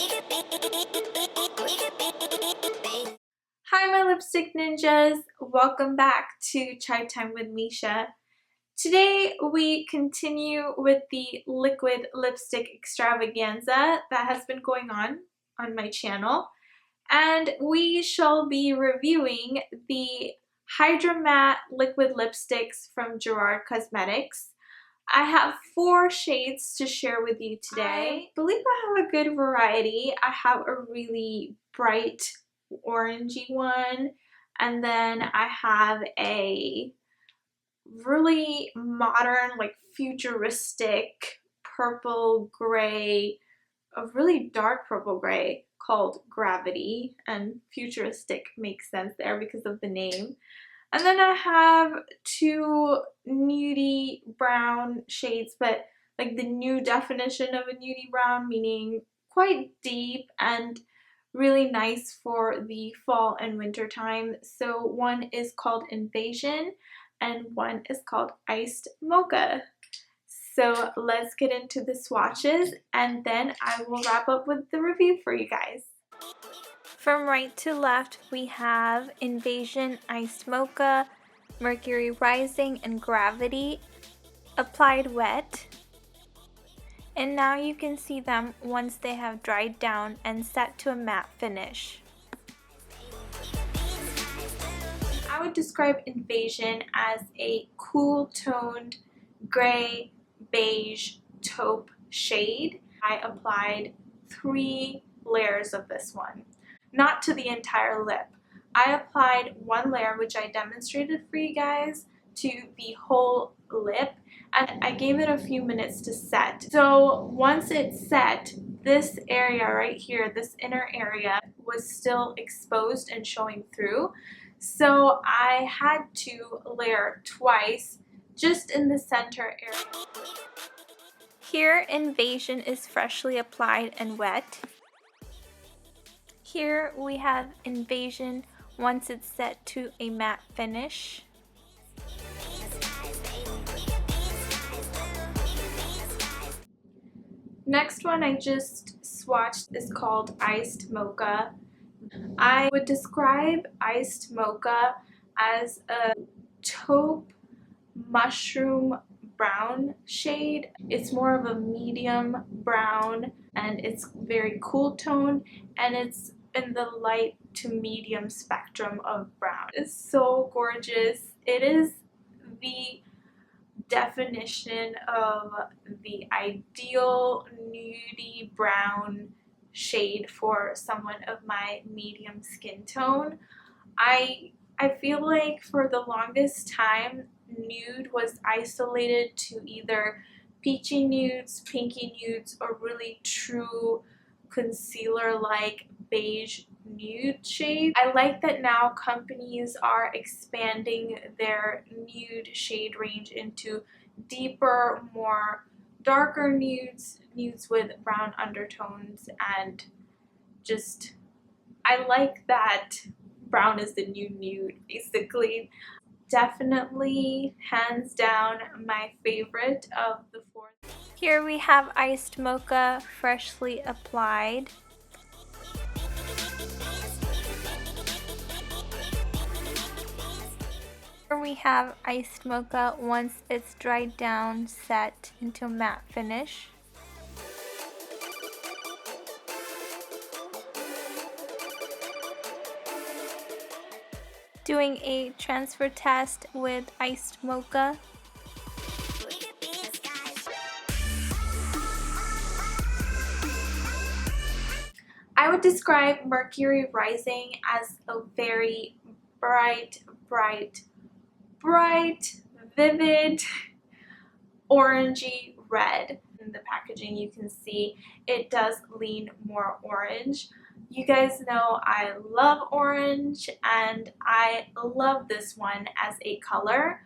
Hi my lipstick ninjas, welcome back to Chai Time with Meesha. Today we continue with the liquid lipstick extravaganza that has been going on my channel, and we shall be reviewing the Hydra Matte liquid lipsticks from Gerard Cosmetics. I have 4 shades to share with you today. I believe I have a good variety. I have a really bright orangey one, and then I have a really modern, like futuristic purple gray, a really dark purple gray called Gravity, and futuristic makes sense there because of the name. And then I have 2 nudie brown shades, but like the new definition of a nudie brown, meaning quite deep and really nice for the fall and winter time. So one is called Invasion and one is called Iced Mocha. So let's get into the swatches and then I will wrap up with the review for you guys. From right to left, we have Invasion, Iced Mocha, Mercury Rising, and Gravity applied wet. And now you can see them once they have dried down and set to a matte finish. I would describe Invasion as a cool toned gray beige taupe shade. I applied 3 layers of this one. Not to the entire lip. I applied 1 layer, which I demonstrated for you guys, to the whole lip, and I gave it a few minutes to set. So once it set, this area right here, this inner area, was still exposed and showing through. So I had to layer twice just in the center area. Here, Invasion is freshly applied and wet. Here we have Invasion once it's set to a matte finish. Next one I just swatched is called Iced Mocha. I would describe Iced Mocha as a taupe mushroom brown shade. It's more of a medium brown and it's very cool tone, and it's in the light to medium spectrum of brown. It's so gorgeous. It is the definition of the ideal nudie brown shade for someone of my medium skin tone. I feel like for the longest time nude was isolated to either peachy nudes, pinky nudes, or really true concealer-like beige nude shades. I like that now companies are expanding their nude shade range into deeper, more darker nudes, nudes with brown undertones, and just I like that brown is the new nude, basically. Definitely, hands down, my favorite of the 4. Here we have Iced Mocha freshly applied. Here we have Iced Mocha once it's dried down, set into a matte finish. Doing a transfer test with Iced Mocha. I would describe Mercury Rising as a very bright, vivid, orangey red. In the packaging you can see it does lean more orange. You guys know I love orange and I love this one as a color,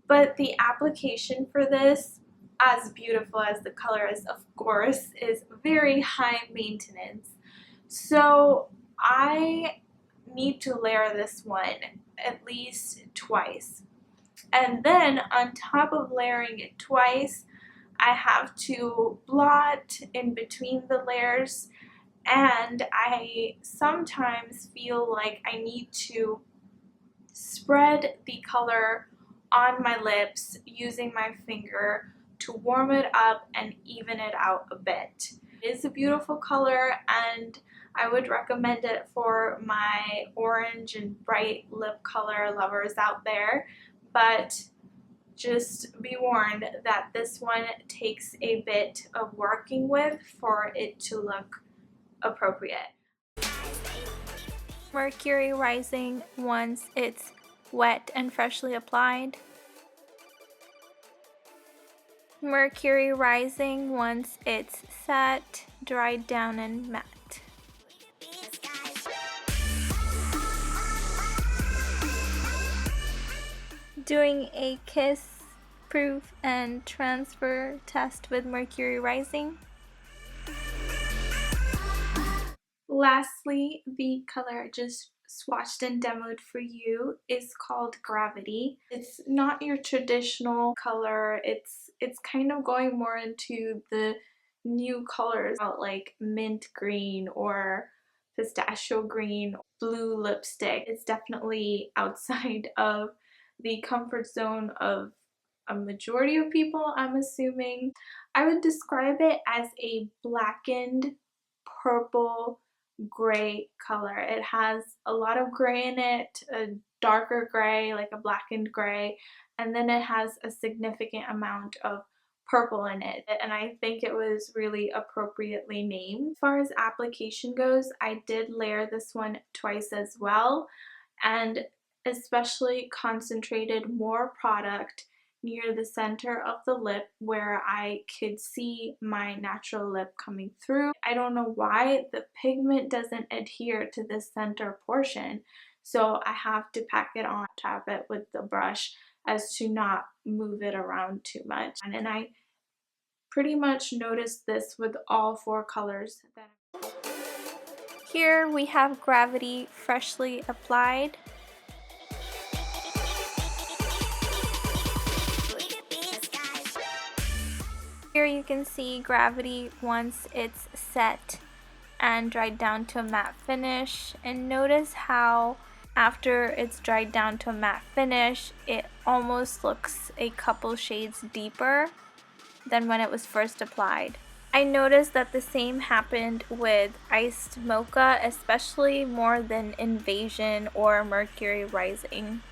but the application for this, as beautiful as the color is, of course, is very high maintenance. So I need to layer this one at least twice. And then on top of layering it twice, I have to blot in between the layers and I sometimes feel like I need to spread the color on my lips using my finger to warm it up and even it out a bit. It is a beautiful color, and I would recommend it for my orange and bright lip color lovers out there, but just be warned that this one takes a bit of working with for it to look appropriate. Mercury rising once it's wet and freshly applied. Mercury rising once it's set, dried down and matte. Doing a kiss proof and transfer test with Mercury rising. Lastly, the color I just swatched and demoed for you is called Gravity. It's not your traditional color. It's kind of going more into the new colors, like mint green or pistachio green, blue lipstick. It's definitely outside of the comfort zone of a majority of people, I'm assuming. I would describe it as a blackened purple gray color. It has a lot of gray in it, a darker gray, like a blackened gray, and then it has a significant amount of purple in it, and I think it was really appropriately named. As far as application goes, I did layer this one twice as well, and especially concentrated more product near the center of the lip where I could see my natural lip coming through. I don't know why the pigment doesn't adhere to this center portion, so I have to pack it on, tap it with the brush as to not move it around too much. And I pretty much noticed this with all four colors. Here we have Gravity freshly applied. Here you can see Gravity once it's set and dried down to a matte finish, and notice how after it's dried down to a matte finish, it almost looks a couple shades deeper than when it was first applied. I noticed that the same happened with Iced Mocha, especially more than Invasion or Mercury Rising.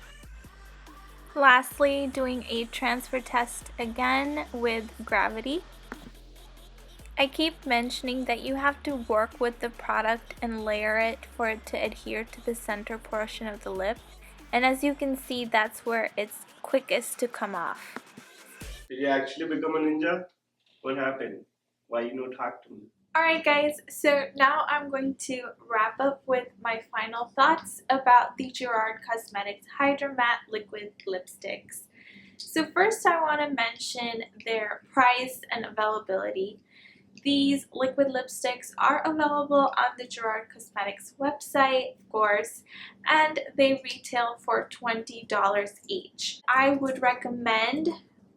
Lastly, doing a transfer test again with Gravity. I keep mentioning that you have to work with the product and layer it for it to adhere to the center portion of the lip, and as you can see, that's where it's quickest to come off. Did you actually become a ninja? What happened? Why you not talk to me? Alright guys, so now I'm going to wrap up with my final thoughts about the Gerard Cosmetics Hydra Matte Liquid Lipsticks. So first I want to mention their price and availability. These liquid lipsticks are available on the Gerard Cosmetics website, of course, and they retail for $20 each. I would recommend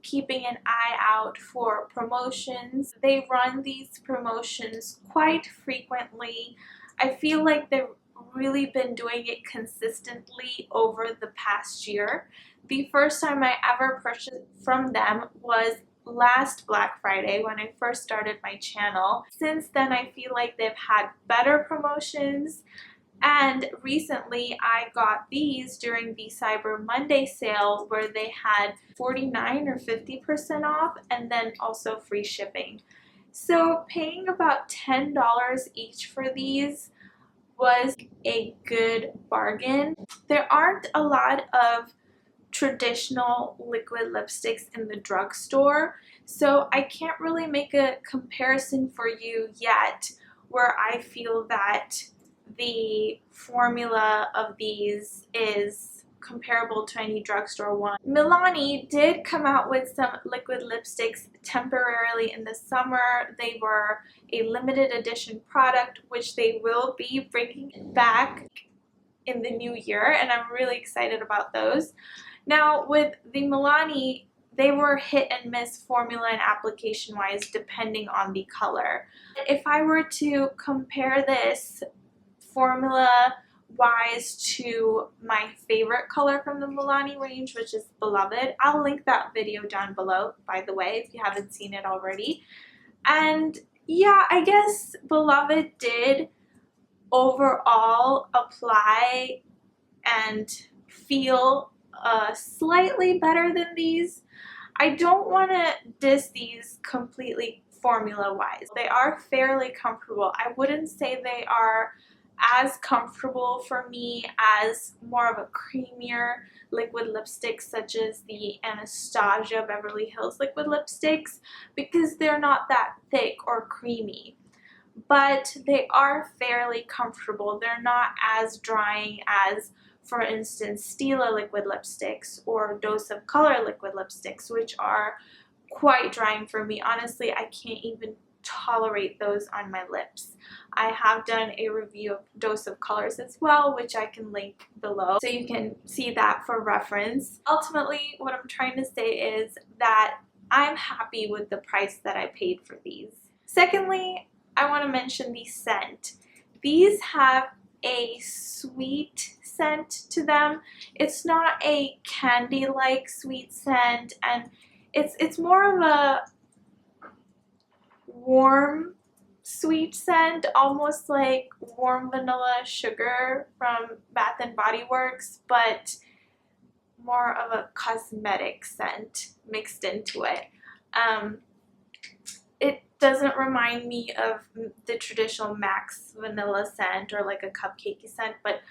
keeping an eye out for promotions. They run these promotions quite frequently. I feel like they've really been doing it consistently over the past year. The first time I ever purchased from them was last Black Friday when I first started my channel. Since then, I feel like they've had better promotions, and recently I got these during the Cyber Monday sale where they had 49 or 50% off and then also free shipping. So paying about $10 each for these was a good bargain. There aren't a lot of traditional liquid lipsticks in the drugstore, so I can't really make a comparison for you yet where I feel that the formula of these is comparable to any drugstore one. Milani did come out with some liquid lipsticks temporarily in the summer. They were a limited edition product which they will be bringing back in the new year, and I'm really excited about those. Now with the Milani they were hit and miss formula and application wise depending on the color. If I were to compare this formula wise to my favorite color from the Milani range, which is Beloved, I'll link that video down below, by the way, if you haven't seen it already. And yeah, I guess Beloved did overall apply and feel slightly better than these. I don't want to diss these completely formula-wise. They are fairly comfortable. I wouldn't say they are as comfortable for me as more of a creamier liquid lipsticks such as the Anastasia Beverly Hills liquid lipsticks, because they're not that thick or creamy. But they are fairly comfortable. They're not as drying as, for instance, Stila liquid lipsticks or Dose of Color liquid lipsticks, which are quite drying for me. Honestly, I can't even tolerate those on my lips. I have done a review of Dose of Colors as well, which I can link below so you can see that for reference. Ultimately, what I'm trying to say is that I'm happy with the price that I paid for these. Secondly, I want to mention the scent. These have a sweet scent to them. It's not a candy-like sweet scent, and it's more of a warm sweet scent, almost like warm vanilla sugar from Bath and Body Works, but more of a cosmetic scent mixed into it. It doesn't remind me of the traditional Max vanilla scent or like a cupcakey scent, but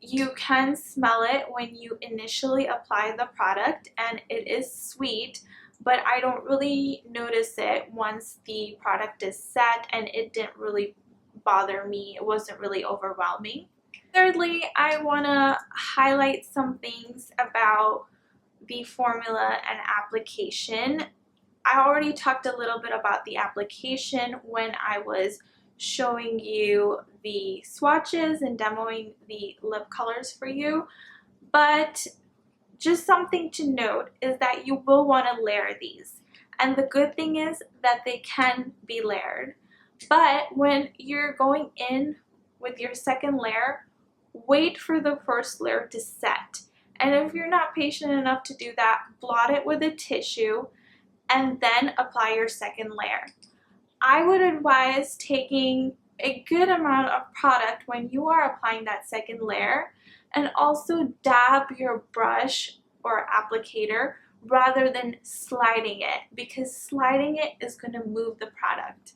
you can smell it when you initially apply the product, and it is sweet, but I don't really notice it once the product is set, and it didn't really bother me. It wasn't really overwhelming. Thirdly, I want to highlight some things about the formula and application. I already talked a little bit about the application when I was showing you the swatches and demoing the lip colors for you, but just something to note is that you will want to layer these, and the good thing is that they can be layered. But when you're going in with your second layer, wait for the first layer to set, and if you're not patient enough to do that, blot it with a tissue and then apply your second layer. I would advise taking a good amount of product when you are applying that second layer, and also dab your brush or applicator rather than sliding it, because sliding it is going to move the product.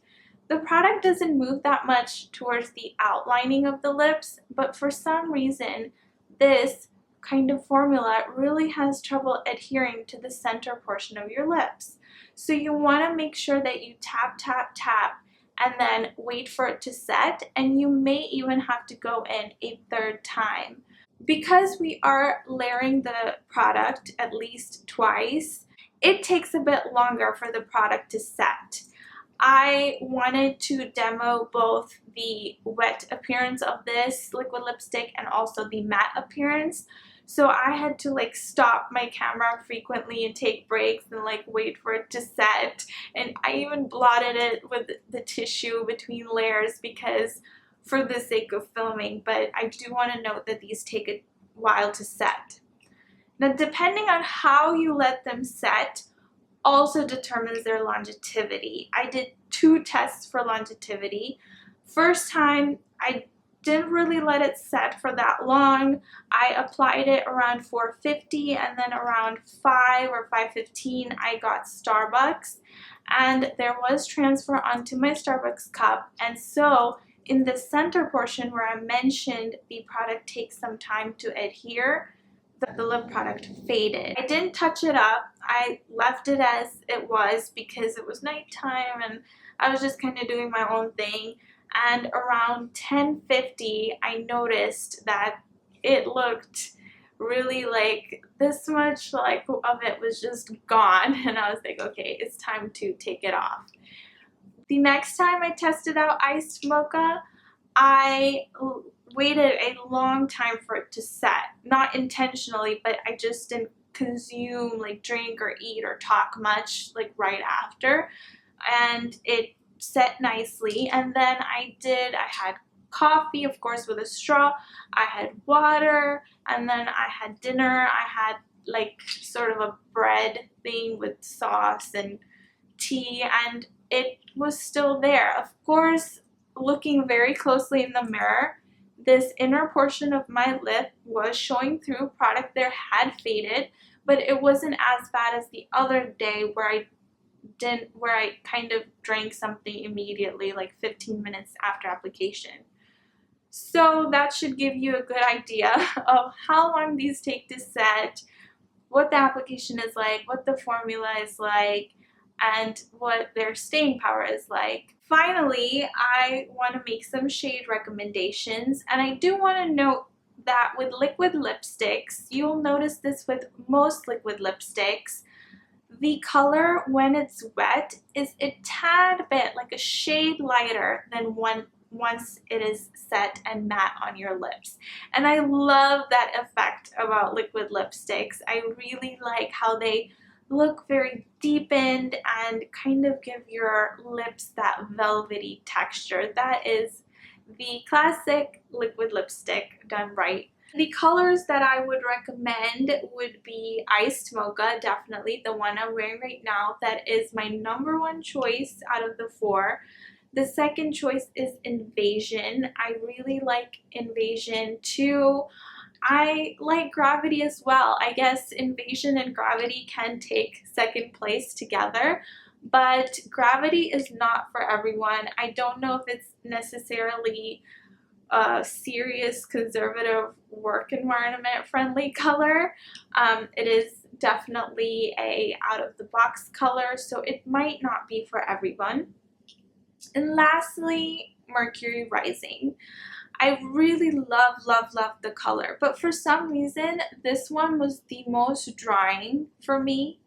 The product doesn't move that much towards the outlining of the lips, but for some reason this kind of formula really has trouble adhering to the center portion of your lips. So you want to make sure that you tap, tap, tap, and then wait for it to set, and you may even have to go in a third time. Because we are layering the product at least twice, it takes a bit longer for the product to set. I wanted to demo both the wet appearance of this liquid lipstick and also the matte appearance. So I had to like stop my camera frequently and take breaks and like wait for it to set. And I even blotted it with the tissue between layers because for the sake of filming, but I do want to note that these take a while to set. Now, depending on how you let them set also determines their longevity. I did 2 tests for longevity. First time, I didn't really let it set for that long. I applied it around 4:50, and then around 5 or 5:15 I got Starbucks, and there was transfer onto my Starbucks cup, and so in the center portion where I mentioned the product takes some time to adhere, the lip product faded. I didn't touch it up. I left it as it was because it was nighttime and I was just kind of doing my own thing. And around 10:50, I noticed that it looked really like this much like of it was just gone, and I was like, okay, it's time to take it off. The next time I tested out iced mocha, I waited a long time for it to set. Not intentionally, but I just didn't consume, like drink or eat or talk much like right after, and it set nicely. And then I had coffee, of course, with a straw. I had water, and then I had dinner. I had like sort of a bread thing with sauce and tea, and it was still there. Of course, looking very closely in the mirror, this inner portion of my lip was showing through. Product there had faded, but it wasn't as bad as the other day where I kind of drank something immediately, like 15 minutes after application. So that should give you a good idea of how long these take to set, what the application is like, what the formula is like, and what their staying power is like. Finally, I want to make some shade recommendations, and I do want to note that with liquid lipsticks, you'll notice this with most liquid lipsticks, the color when it's wet is a tad bit, like a shade lighter than once it is set and matte on your lips. And I love that effect about liquid lipsticks. I really like how they look very deepened and kind of give your lips that velvety texture. That is the classic liquid lipstick done right. The colors that I would recommend would be Iced Mocha, definitely the one I'm wearing right now. That is my #1 choice out of the 4. The second choice is Invasion. I really like Invasion too. I like Gravity as well. I guess Invasion and Gravity can take second place together, but Gravity is not for everyone. I don't know if it's necessarily a serious conservative work environment friendly color. It is definitely a out of the box color, so it might not be for everyone. And lastly, Mercury Rising. I really love the color, but for some reason this one was the most drying for me.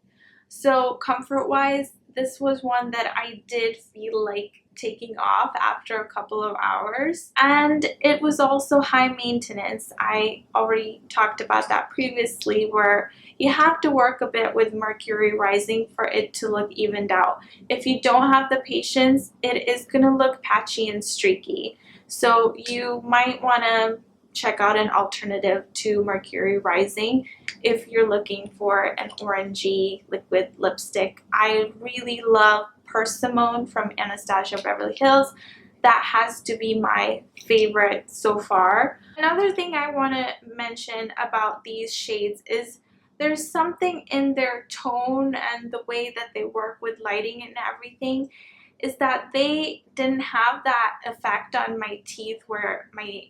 So comfort wise, this was one that I did feel like taking off after a couple of hours, and it was also high maintenance. I already talked about that previously, where you have to work a bit with Mercury Rising for it to look evened out. If you don't have the patience, it is going to look patchy and streaky. So you might want to check out an alternative to Mercury Rising if you're looking for an orangey liquid lipstick. I really love Persimmon from Anastasia Beverly Hills. That has to be my favorite so far. Another thing I want to mention about these shades is there's something in their tone and the way that they work with lighting and everything, is that they didn't have that effect on my teeth where my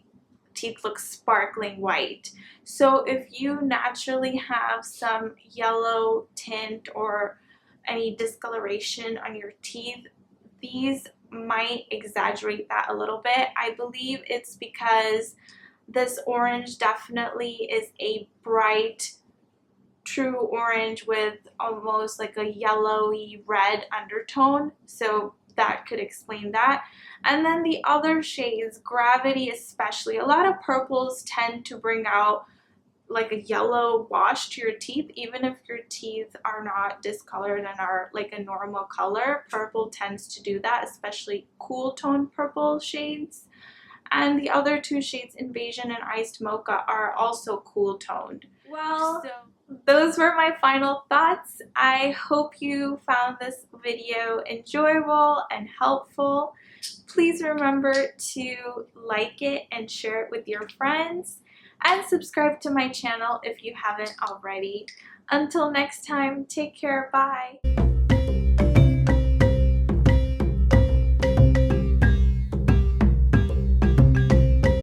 teeth look sparkling white. So if you naturally have some yellow tint or any discoloration on your teeth, these might exaggerate that a little bit. I believe it's because this orange definitely is a bright, true orange with almost like a yellowy red undertone. So that could explain that. And then the other shades, Gravity especially, a lot of purples tend to bring out like a yellow wash to your teeth, even if your teeth are not discolored and are like a normal color. Purple tends to do that, especially cool tone purple shades. And the other 2 shades, Invasion and Iced Mocha, are also cool toned. Well, those were my final thoughts. I hope you found this video enjoyable and helpful. Please remember to like it and share it with your friends, and subscribe to my channel if you haven't already. Until next time, take care, bye!